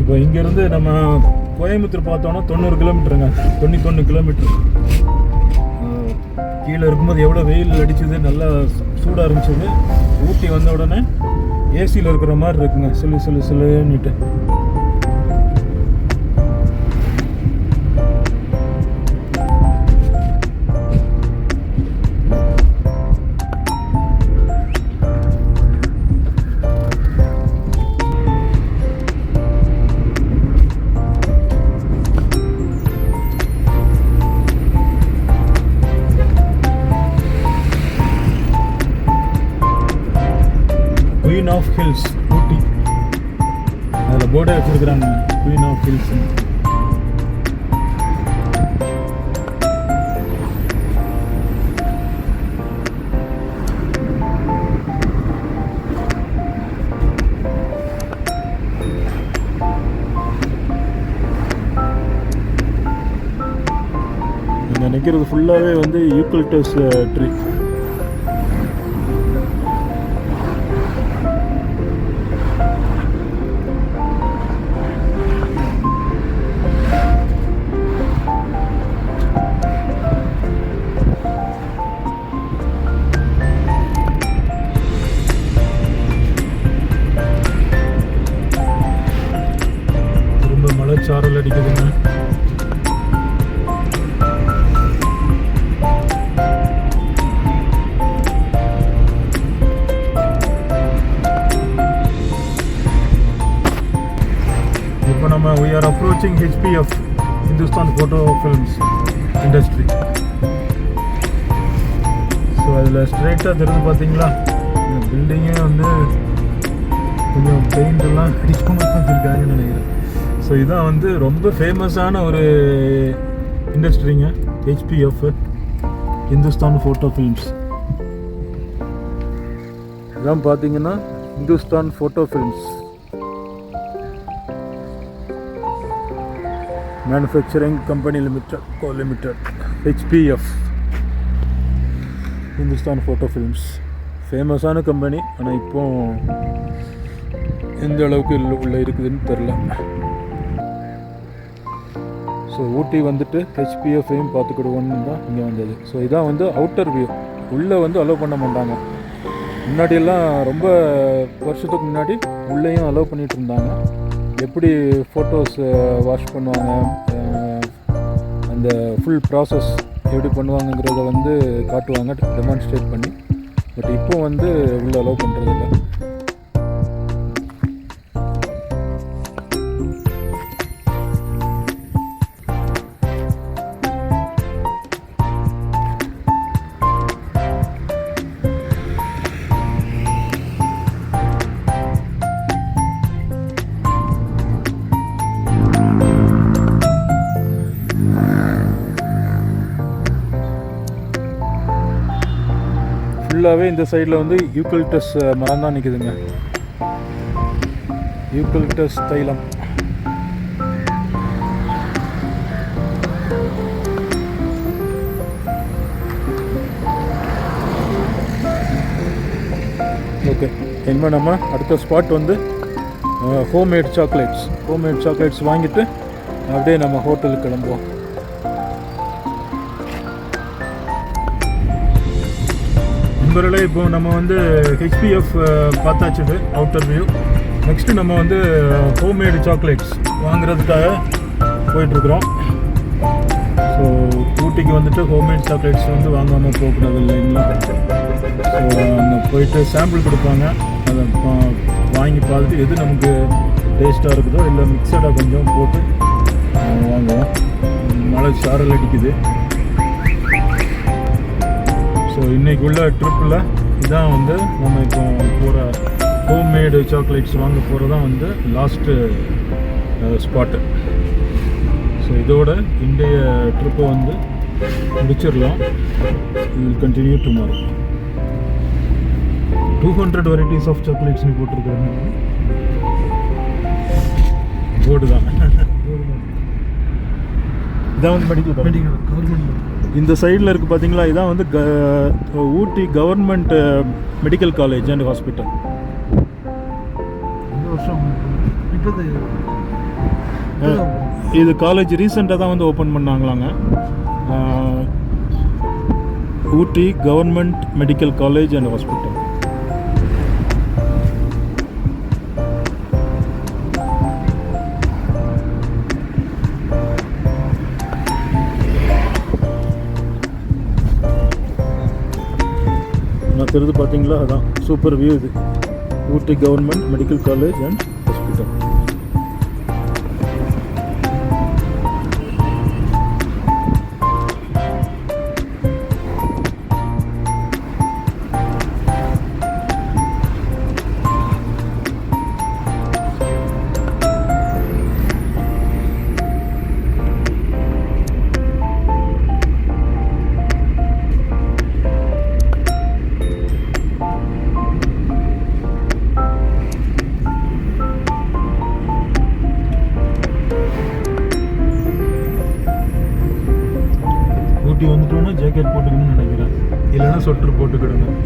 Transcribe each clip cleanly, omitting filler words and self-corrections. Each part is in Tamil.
இப்போ இங்கேருந்து நம்ம கோயம்புத்தூர் பார்த்தோன்னா 90 கிலோமீட்டருங்க, 91 கிலோமீட்டர். கீழே இருக்கும்போது எவ்வளோ வெயில் அடிச்சுது, நல்லா சூடாக இருந்துச்சுது. ஊட்டி வந்த உடனே ஏசியில் இருக்கிற மாதிரி இருக்குங்க, சில்லுன்னுட்டு. குயின் ஆஃப் ஹில்ஸ் ஊட்டி, அதில் போர்டே வச்சுருக்குறாங்க, குயின் ஆஃப் ஹில்ஸ். இங்கே நிற்கிறது ஃபுல்லாகவே வந்து யூக்கலிப்டஸ் ட்ரீ. சாரல் அடிக்குதுங்க. இப்போ நம்ம we are approaching HPF, Hindustan Photo Films Industry. So அதில் ஸ்ட்ரைட்டாக தெரிஞ்சு பார்த்தீங்களா, இந்த பில்டிங்கே வந்து கொஞ்சம் பெயிண்டெல்லாம் அடிக்காமல் வச்சுருக்காங்கன்னு நினைக்கிறேன். ஸோ இதான் வந்து ரொம்ப ஃபேமஸான ஒரு இண்டஸ்ட்ரிங்க, HPF, ஹிந்துஸ்தான் ஃபோட்டோ ஃபிலிம்ஸ். இதான் பார்த்தீங்கன்னா Hindustan photo films manufacturing company limited HPF, Hindustan photo films. ஃபேமஸான கம்பெனி, ஆனால் இப்போ எந்த அளவுக்கு உள்ள இருக்குதுன்னு தெரில. ஸோ ஊட்டி வந்துட்டு HPFையும் பார்த்துக்கிடுவோன்னு தான் இங்கே வந்தது. ஸோ இதான் வந்து அவுட்டர் வியூ. உள்ளே வந்து அலோவ் பண்ண மாட்டாங்க. முன்னாடியெல்லாம் ரொம்ப வருஷத்துக்கு முன்னாடி உள்ளேயும் அலோவ் பண்ணிகிட்டு இருந்தாங்க. எப்படி ஃபோட்டோஸ் வாஷ் பண்ணுவாங்க, அந்த ஃபுல் ப்ராசஸ் எப்படி பண்ணுவாங்கங்கிறத வந்து காட்டுவாங்க, டெமான்ஸ்ட்ரேட் பண்ணி. பட் இப்போ வந்து உள்ளே அலோவ் பண்ணுறதில்ல. ஃபுல்லாகவே இந்த சைடில் வந்து யூக்கலிப்டஸ் மரம் தான் நிற்குதுங்க, யூக்கலிப்டஸ் தைலம். ஓகே, இனிமேல் நம்ம அடுத்த ஸ்பாட் வந்து ஹோம்மேட் சாக்லேட்ஸ் வாங்கிட்டு அப்படியே நம்ம ஹோட்டலுக்கு கிளம்புவோம். நண்பர்களே, இப்போ நம்ம வந்து HPF பார்த்தாச்சு, அவுட்டர் வியூ. நெக்ஸ்ட்டு நம்ம வந்து ஹோம்மேடு சாக்லேட்ஸ் வாங்குறதுக்காக போயிட்டுருக்குறோம். ஸோ ஊட்டிக்கு வந்துட்டு ஹோம்மேட் சாக்லேட்ஸ் வந்து வாங்காமல் போகக்கூடாது இல்லைங்களா. ஸோ அங்கே போயிட்டு சாம்பிள் கொடுப்பாங்க, அதை வாங்கி பார்த்துட்டு எது நமக்கு டேஸ்ட்டாக இருக்குதோ இல்லை மிக்சடாக கொஞ்சம் போட்டு வாங்குவோம். மழை சாரல் அடிக்குது. ஸோ இன்றைக்கி உள்ள ட்ரிப்பில் இதான் வந்து நம்ம இப்போ போகிற ஹோம்மேடு சாக்லேட்ஸ் வாங்க போகிறதான் வந்து லாஸ்ட்டு ஸ்பாட்டு. ஸோ இதோட இன்றைய ட்ரிப்பை வந்து முடிச்சிடலாம். Will continue tomorrow. 200 varieties of சாக்லேட்ஸ்னு போட்டிருக்காங்க. போர்டு தான். இதான் வந்து மெடிக்கல் கவர்மெண்ட். இந்த சைடில் இருக்குது பார்த்தீங்களா, இதான் வந்து Ooty government medical college and hospital. இந்த வருஷம் இது காலேஜ் ரீசெண்டாக தான் வந்து ஓப்பன் பண்ணாங்களாங்க. Ooty government medical college and hospital. நான் தெரிஞ்சு பார்த்தீங்களா, அதான் சூப்பர் வியூ இது. Ooty government medical college and hospital. Ooty வந்துட்டோன்னா ஜாக்கெட் போட்டுக்கணும்னு நினைக்கிறேன், இல்லைன்னா சொட்டர் போட்டுக்கிடணும்.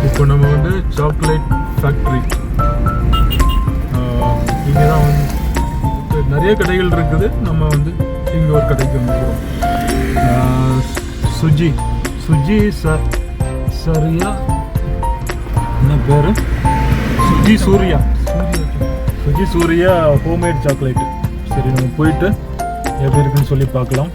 இப்போ நம்ம வந்து சாக்லேட் ஃபேக்ட்ரி, இங்கே தான் வந்து நிறைய கடைகள் இருக்குது. நம்ம வந்து இங்கே ஒரு கடைக்கு வந்துருக்கோம். சுஜி சரியா என்ன பேர்? Suji Surya homemade chocolate. சரி, நம்ம போயிட்டு எப்படி இருக்குன்னு சொல்லி பார்க்கலாம்.